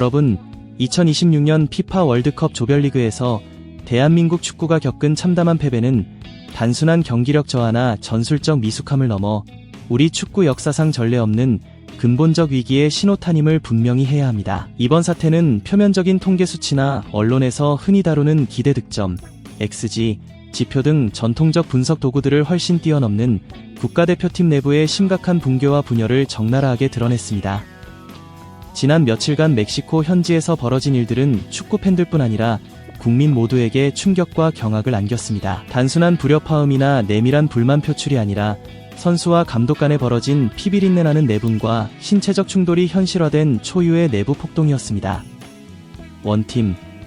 여러분, 2026년 피파 월드컵 조별리그에서 대한민국 축구가 겪은 참담한 패배는 단순한 경기력 저하나 전술적 미숙함을 넘어 우리 축구 역사상 전례 없는 근본적 위기의 신호탄임을 분명히 해야 합니다. 이번 사태는 표면적인 통계 수치나 언론에서 흔히 다루는 기대 득점, XG, 지표 등 전통적 분석 도구들을 훨씬 뛰어넘는 국가대표팀 내부의 심각한 붕괴와 분열을 적나라하게 드러냈습니다. 지난 며칠간 멕시코 현지에서 벌어진 일들은 축구 팬들뿐 아니라 국민 모두에게 충격과 경악을 안겼습니다. 단순한 불협화음이나 내밀한 불만 표출이 아니라 선수와 감독 간에 벌어진 피비린내 나는 내분과 신체적 충돌이 현실화된 초유의 내부 폭동이었습니다.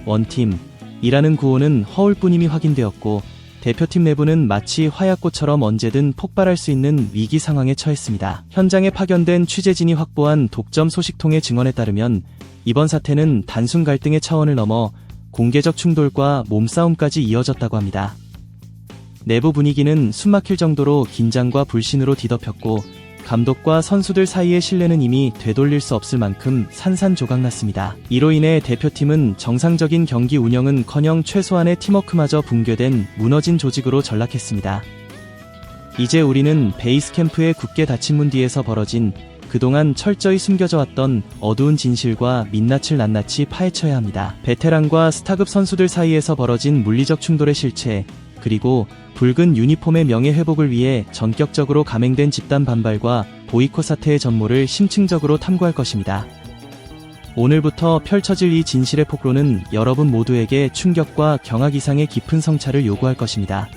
원팀이라는 구호는 허울뿐임이 확인되었고 대표팀 내부는 마치 화약고처럼 언제든 폭발할 수 있는 위기 상황에 처했습니다. 현장에 파견된 취재진이 확보한 독점 소식통의 증언에 따르면 이번 사태는 단순 갈등의 차원을 넘어 공개적 충돌과 몸싸움까지 이어졌다고 합니다. 내부 분위기는 숨막힐 정도로 긴장과 불신으로 뒤덮였고 감독과 선수들 사이의 신뢰는 이미 되돌릴 수 없을 만큼 산산조각났습니다. 이로 인해 대표팀은 정상적인 경기 운영은커녕 최소한의 팀워크마저 붕괴된 무너진 조직으로 전락했습니다. 이제 우리는 베이스 캠프의 굳게 닫힌 문 뒤에서 벌어진 그동안 철저히 숨겨져 왔던 어두운 진실과 민낯을 낱낱이 파헤쳐야 합니다. 베테랑과 스타급 선수들 사이에서 벌어진 물리적 충돌의 실체, 그리고 붉은 유니폼의 명예회복을 위해 전격적으로 감행된 집단 반발과 보이콧 사태의 전모를 심층적으로 탐구할 것입니다. 오늘부터 펼쳐질 이 진실의 폭로는 여러분 모두에게 충격과 경악 이상의 깊은 성찰을 요구할 것입니다.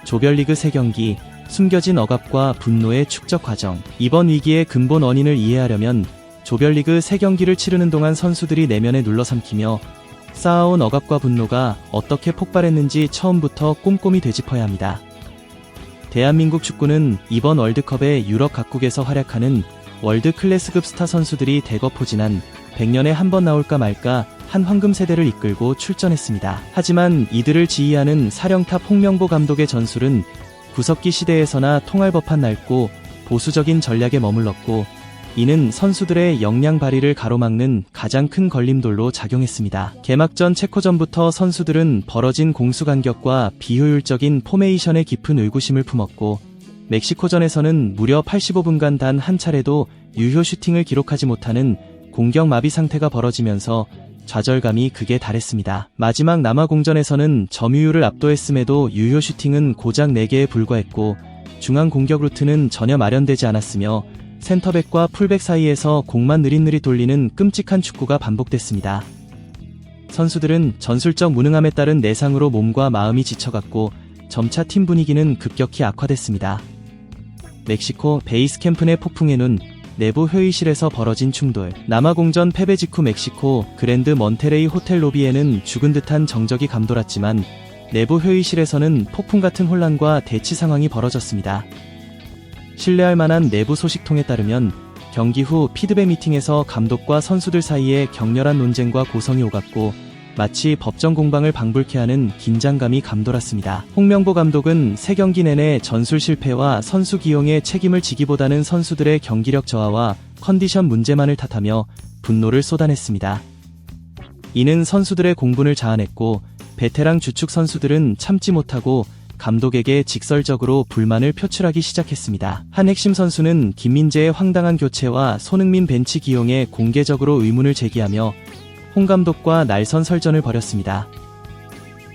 조별리그 3경기, 숨겨진 억압과 분노의 축적 과정. 이번 위기의 근본 원인을 이해하려면 조별리그 3경기를 치르는 동안 선수들이 내면에 눌러삼키며 쌓아온 억압과 분노가 어떻게 폭발했는지 처음부터 꼼꼼히 되짚어야 합니다. 대한민국 축구는 이번 월드컵에 유럽 각국에서 활약하는 월드 클래스급 스타 선수들이 대거 포진한 100년에 한 번 나올까 말까 한 황금 세대를 이끌고 출전했습니다. 하지만 이들을 지휘하는 사령탑 홍명보 감독의 전술은 구석기 시대에서나 통할 법한 낡고 보수적인 전략에 머물렀고 이는 선수들의 역량 발휘를 가로막는 가장 큰 걸림돌로 작용했습니다. 개막전 체코전부터 선수들은 벌어진 공수간격과 비효율적인 포메이션에 깊은 의구심을 품었고 멕시코전에서는 무려 85분간 단 한 차례도 유효 슈팅을 기록하지 못하는 공격 마비 상태가 벌어지면서 좌절감이 극에 달했습니다. 마지막 남아공전에서는 점유율을 압도했음에도 유효 슈팅은 고작 4개에 불과했고 중앙 공격 루트는 전혀 마련되지 않았으며 센터백과 풀백 사이에서 공만 느릿느릿 돌리는 끔찍한 축구가 반복됐습니다. 선수들은 전술적 무능함에 따른 내상으로 몸과 마음이 지쳐갔고 점차 팀 분위기는 급격히 악화됐습니다. 멕시코 베이스 캠프 내 폭풍에는 내부 회의실에서 벌어진 충돌. 남아공전 패배 직후 멕시코 그랜드 몬테레이 호텔 로비에는 죽은 듯한 정적이 감돌았지만 내부 회의실에서는 폭풍 같은 혼란과 대치 상황이 벌어졌습니다. 신뢰할 만한 내부 소식통에 따르면 경기 후 피드백 미팅에서 감독과 선수들 사이에 격렬한 논쟁과 고성이 오갔고 마치 법정 공방을 방불케 하는 긴장감이 감돌았습니다. 홍명보 감독은 3경기 내내 전술 실패와 선수 기용에 책임을 지기보다는 선수들의 경기력 저하와 컨디션 문제만을 탓하며 분노를 쏟아냈습니다. 이는 선수들의 공분을 자아냈고 베테랑 주축 선수들은 참지 못하고 감독에게 직설적으로 불만을 표출하기 시작했습니다. 한 핵심 선수는 김민재의 황당한 교체와 손흥민 벤치 기용에 공개적으로 의문을 제기하며 홍 감독과 날선 설전을 벌였습니다.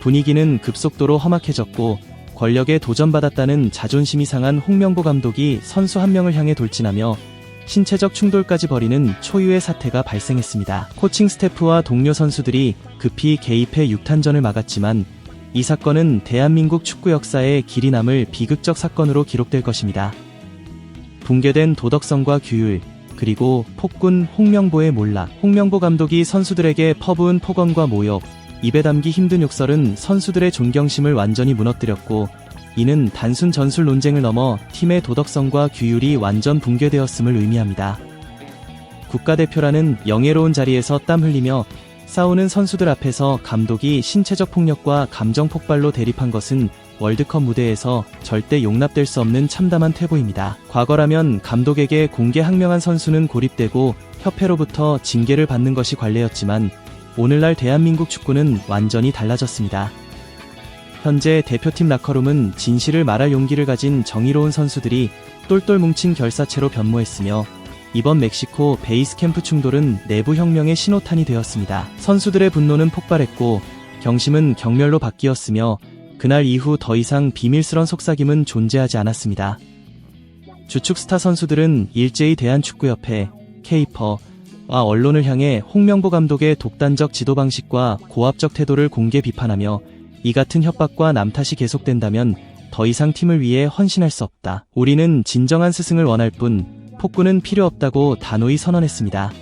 분위기는 급속도로 험악해졌고 권력에 도전받았다는 자존심이 상한 홍명보 감독이 선수 한 명을 향해 돌진하며 신체적 충돌까지 벌이는 초유의 사태가 발생했습니다. 코칭 스태프와 동료 선수들이 급히 개입해 6탄전을 막았지만 이 사건은 대한민국 축구 역사에 길이 남을 비극적 사건으로 기록될 것입니다. 붕괴된 도덕성과 규율, 그리고 폭군 홍명보의 몰락. 홍명보 감독이 선수들에게 퍼부은 폭언과 모욕, 입에 담기 힘든 욕설은 선수들의 존경심을 완전히 무너뜨렸고 이는 단순 전술 논쟁을 넘어 팀의 도덕성과 규율이 완전 붕괴되었음을 의미합니다. 국가대표라는 영예로운 자리에서 땀 흘리며 싸우는 선수들 앞에서 감독이 신체적 폭력과 감정 폭발로 대립한 것은 월드컵 무대에서 절대 용납될 수 없는 참담한 퇴보입니다. 과거라면 감독에게 공개 항명한 선수는 고립되고 협회로부터 징계를 받는 것이 관례였지만 오늘날 대한민국 축구는 완전히 달라졌습니다. 현재 대표팀 라커룸은 진실을 말할 용기를 가진 정의로운 선수들이 똘똘 뭉친 결사체로 변모했으며 이번 멕시코 베이스 캠프 충돌은 내부 혁명의 신호탄이 되었습니다. 선수들의 분노는 폭발했고 경심은 경멸로 바뀌었으며 그날 이후 더 이상 비밀스런 속삭임은 존재하지 않았습니다. 주축 스타 선수들은 일제히 대한축구협회, K퍼와 언론을 향해 홍명보 감독의 독단적 지도 방식과 고압적 태도를 공개 비판하며 이 같은 협박과 남탓이 계속된다면 더 이상 팀을 위해 헌신할 수 없다. 우리는 진정한 스승을 원할 뿐 폭군은 필요 없다고 단호히 선언했습니다.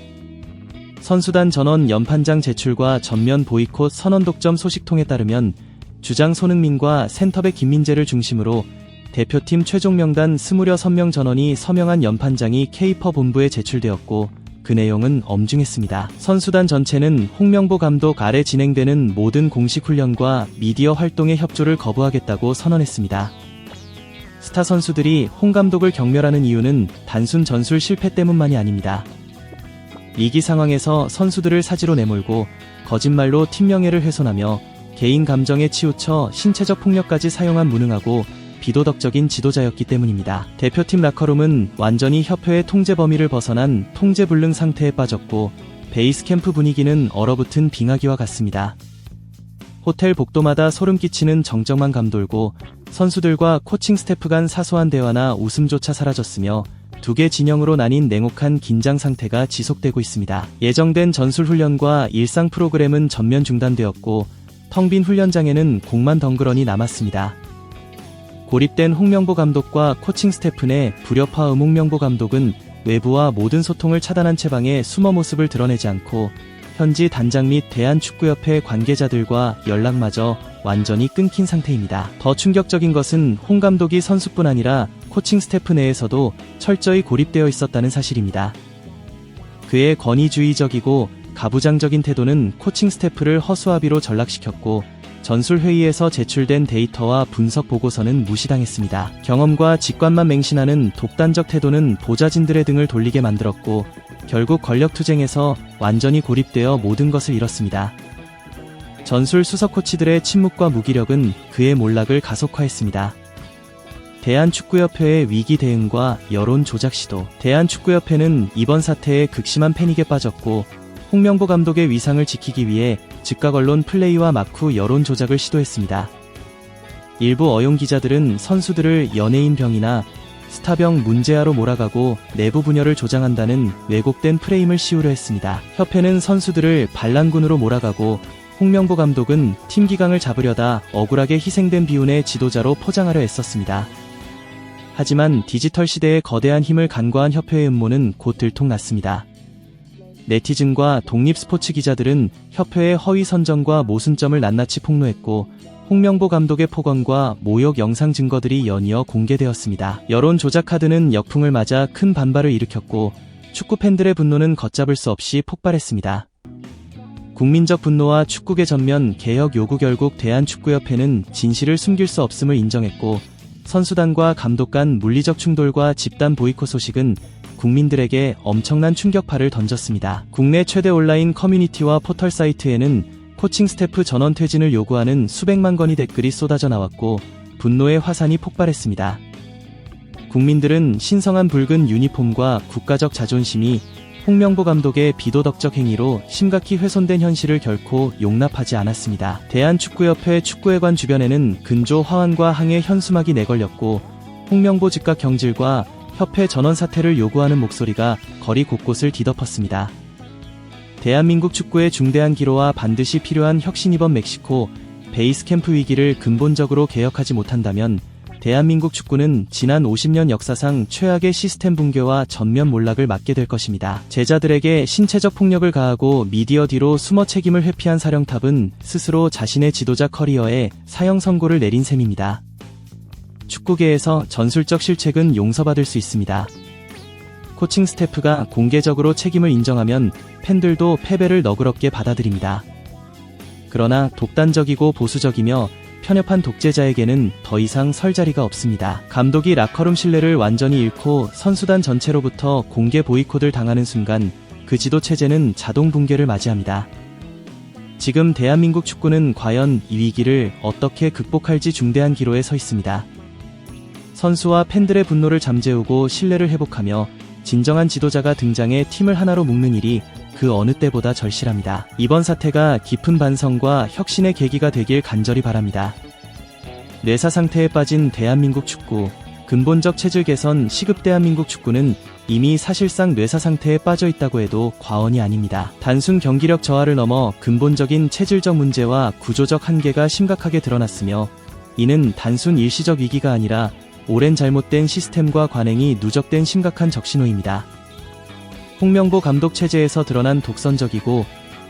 선수단 전원 연판장 제출과 전면 보이콧 선언 독점 소식통에 따르면 주장 손흥민과 센터백 김민재를 중심으로 대표팀 최종 명단 26명 전원이 서명한 연판장이 K퍼 본부에 제출되었고 그 내용은 엄중했습니다. 선수단 전체는 홍명보 감독 아래 진행되는 모든 공식 훈련과 미디어 활동의 협조를 거부하겠다고 선언했습니다. 스타 선수들이 홍 감독을 경멸하는 이유는 단순 전술 실패 때문만이 아닙니다. 위기 상황에서 선수들을 사지로 내몰고 거짓말로 팀 명예를 훼손하며 개인 감정에 치우쳐 신체적 폭력까지 사용한 무능하고 비도덕적인 지도자였기 때문입니다. 대표팀 라커룸은 완전히 협회의 통제 범위를 벗어난 통제불능 상태에 빠졌고 베이스 캠프 분위기는 얼어붙은 빙하기와 같습니다. 호텔 복도마다 소름 끼치는 정적만 감돌고 선수들과 코칭 스태프 간 사소한 대화나 웃음조차 사라졌으며 두 개 진영으로 나뉜 냉혹한 긴장 상태가 지속되고 있습니다. 예정된 전술 훈련과 일상 프로그램은 전면 중단되었고 텅 빈 훈련장에는 공만 덩그러니 남았습니다. 고립된 홍명보 감독과 코칭 스태프 내 불협화 홍명보 감독은 외부와 모든 소통을 차단한 채 방에 숨어 모습을 드러내지 않고 현지 단장 및 대한축구협회 관계자들과 연락마저 완전히 끊긴 상태입니다. 더 충격적인 것은 홍 감독이 선수뿐 아니라 코칭 스태프 내에서도 철저히 고립되어 있었다는 사실입니다. 그의 권위주의적이고 가부장적인 태도는 코칭 스태프를 허수아비로 전락시켰고 전술회의에서 제출된 데이터와 분석 보고서는 무시당했습니다. 경험과 직관만 맹신하는 독단적 태도는 보좌진들의 등을 돌리게 만들었고 결국 권력투쟁에서 완전히 고립되어 모든 것을 잃었습니다. 전술 수석 코치들의 침묵과 무기력은 그의 몰락을 가속화했습니다. 대한축구협회의 위기 대응과 여론 조작 시도. 대한축구협회는 이번 사태에 극심한 패닉에 빠졌고 홍명보 감독의 위상을 지키기 위해 즉각 언론 플레이와 막후 여론 조작을 시도했습니다. 일부 어용 기자들은 선수들을 연예인병이나 스타병 문제아로 몰아가고 내부 분열을 조장한다는 왜곡된 프레임을 씌우려 했습니다. 협회는 선수들을 반란군으로 몰아가고 홍명보 감독은 팀 기강을 잡으려다 억울하게 희생된 비운의 지도자로 포장하려 애썼습니다. 하지만 디지털 시대의 거대한 힘을 간과한 협회의 음모는 곧 들통났습니다. 네티즌과 독립 스포츠 기자들은 협회의 허위 선정과 모순점을 낱낱이 폭로했고 홍명보 감독의 폭언과 모욕 영상 증거들이 연이어 공개되었습니다. 여론 조작 카드는 역풍을 맞아 큰 반발을 일으켰고 축구 팬들의 분노는 걷잡을 수 없이 폭발했습니다. 국민적 분노와 축구계 전면 개혁 요구. 결국 대한축구협회는 진실을 숨길 수 없음을 인정했고 선수단과 감독 간 물리적 충돌과 집단 보이콧 소식은 국민들에게 엄청난 충격파를 던졌습니다. 국내 최대 온라인 커뮤니티와 포털 사이트에는 코칭 스태프 전원 퇴진을 요구하는 수백만 건의 댓글이 쏟아져 나왔고 분노의 화산이 폭발했습니다. 국민들은 신성한 붉은 유니폼과 국가적 자존심이 홍명보 감독의 비도덕적 행위로 심각히 훼손된 현실을 결코 용납하지 않았습니다. 대한축구협회 축구회관 주변에는 근조 화환과 항해 현수막이 내걸렸고 홍명보 즉각 경질과 협회 전원 사퇴를 요구하는 목소리가 거리 곳곳을 뒤덮었습니다. 대한민국 축구의 중대한 기로와 반드시 필요한 혁신. 이번 멕시코 베이스 캠프 위기를 근본적으로 개혁하지 못한다면 대한민국 축구는 지난 50년 역사상 최악의 시스템 붕괴와 전면 몰락을 맞게 될 것입니다. 제자들에게 신체적 폭력을 가하고 미디어 뒤로 숨어 책임을 회피한 사령탑은 스스로 자신의 지도자 커리어에 사형 선고를 내린 셈입니다. 축구계에서 전술적 실책은 용서받을 수 있습니다. 코칭 스태프가 공개적으로 책임을 인정하면 팬들도 패배를 너그럽게 받아들입니다. 그러나 독단적이고 보수적이며 편협한 독재자에게는 더 이상 설 자리가 없습니다. 감독이 라커룸 신뢰를 완전히 잃고 선수단 전체로부터 공개 보이콧을 당하는 순간 그 지도 체제는 자동 붕괴를 맞이합니다. 지금 대한민국 축구는 과연 이 위기를 어떻게 극복할지 중대한 기로에 서 있습니다. 선수와 팬들의 분노를 잠재우고 신뢰를 회복하며 진정한 지도자가 등장해 팀을 하나로 묶는 일이 그 어느 때보다 절실합니다. 이번 사태가 깊은 반성과 혁신의 계기가 되길 간절히 바랍니다. 뇌사 상태에 빠진 대한민국 축구, 근본적 체질 개선 시급. 대한민국 축구는 이미 사실상 뇌사 상태에 빠져 있다고 해도 과언이 아닙니다. 단순 경기력 저하를 넘어 근본적인 체질적 문제와 구조적 한계가 심각하게 드러났으며, 이는 단순 일시적 위기가 아니라 오랜 잘못된 시스템과 관행이 누적된 심각한 적신호입니다. 홍명보 감독 체제에서 드러난 독선적이고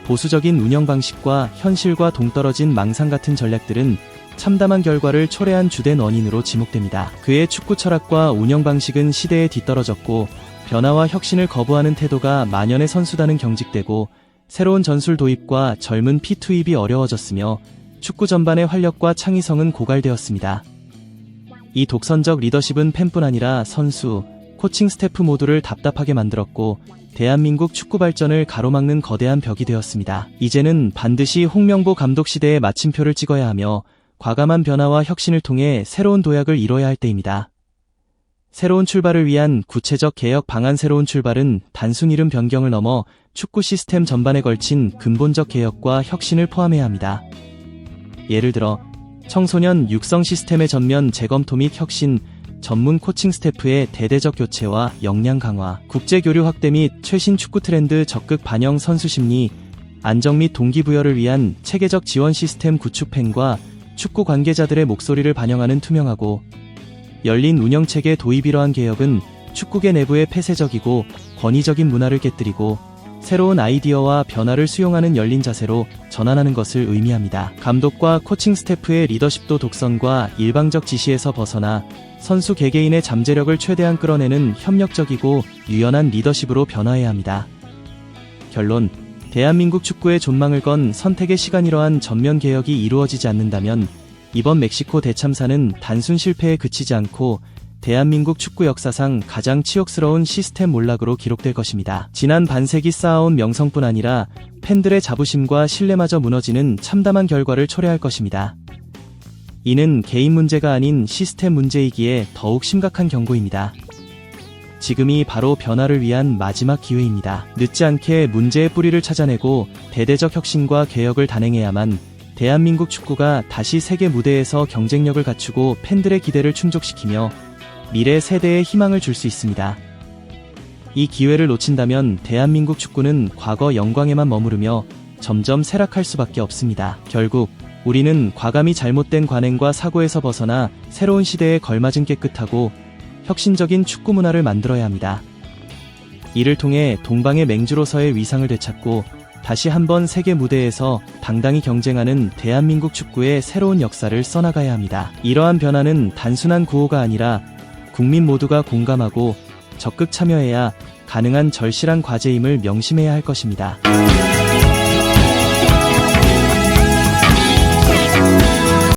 보수적인 운영 방식과 현실과 동떨어진 망상 같은 전략들은 참담한 결과를 초래한 주된 원인으로 지목됩니다. 그의 축구 철학과 운영 방식은 시대에 뒤떨어졌고, 변화와 혁신을 거부하는 태도가 만연해 선수단은 경직되고, 새로운 전술 도입과 젊은 피 투입이 어려워졌으며, 축구 전반의 활력과 창의성은 고갈되었습니다. 이 독선적 리더십은 팬뿐 아니라 선수, 코칭 스태프 모두를 답답하게 만들었고, 대한민국 축구 발전을 가로막는 거대한 벽이 되었습니다. 이제는 반드시 홍명보 감독 시대에 마침표를 찍어야 하며, 과감한 변화와 혁신을 통해 새로운 도약을 이뤄야 할 때입니다. 새로운 출발을 위한 구체적 개혁 방안. 새로운 출발은 단순 이름 변경을 넘어 축구 시스템 전반에 걸친 근본적 개혁과 혁신을 포함해야 합니다. 예를 들어 청소년 육성 시스템의 전면 재검토 및 혁신, 전문 코칭 스태프의 대대적 교체와 역량 강화, 국제 교류 확대 및 최신 축구 트렌드 적극 반영, 선수 심리, 안정 및 동기부여를 위한 체계적 지원 시스템 구축, 팬과 축구 관계자들의 목소리를 반영하는 투명하고 열린 운영체계 도입. 이러한 개혁은 축구계 내부의 폐쇄적이고 권위적인 문화를 깨뜨리고 새로운 아이디어와 변화를 수용하는 열린 자세로 전환하는 것을 의미합니다. 감독과 코칭 스태프의 리더십도 독선과 일방적 지시에서 벗어나 선수 개개인의 잠재력을 최대한 끌어내는 협력적이고 유연한 리더십으로 변화해야 합니다. 결론, 대한민국 축구의 존망을 건 선택의 시간. 이러한 전면 개혁이 이루어지지 않는다면 이번 멕시코 대참사는 단순 실패에 그치지 않고 대한민국 축구 역사상 가장 치욕스러운 시스템 몰락으로 기록될 것입니다. 지난 반세기 쌓아온 명성뿐 아니라 팬들의 자부심과 신뢰마저 무너지는 참담한 결과를 초래할 것입니다. 이는 개인 문제가 아닌 시스템 문제이기에 더욱 심각한 경고입니다. 지금이 바로 변화를 위한 마지막 기회입니다. 늦지 않게 문제의 뿌리를 찾아내고 대대적 혁신과 개혁을 단행해야만 대한민국 축구가 다시 세계 무대에서 경쟁력을 갖추고 팬들의 기대를 충족시키며 미래 세대에 희망을 줄 수 있습니다. 이 기회를 놓친다면 대한민국 축구는 과거 영광에만 머무르며 점점 쇠락할 수밖에 없습니다. 결국 우리는 과감히 잘못된 관행과 사고에서 벗어나 새로운 시대에 걸맞은 깨끗하고 혁신적인 축구 문화를 만들어야 합니다. 이를 통해 동방의 맹주로서의 위상을 되찾고 다시 한번 세계 무대에서 당당히 경쟁하는 대한민국 축구의 새로운 역사를 써나가야 합니다. 이러한 변화는 단순한 구호가 아니라 국민 모두가 공감하고 적극 참여해야 가능한 절실한 과제임을 명심해야 할 것입니다.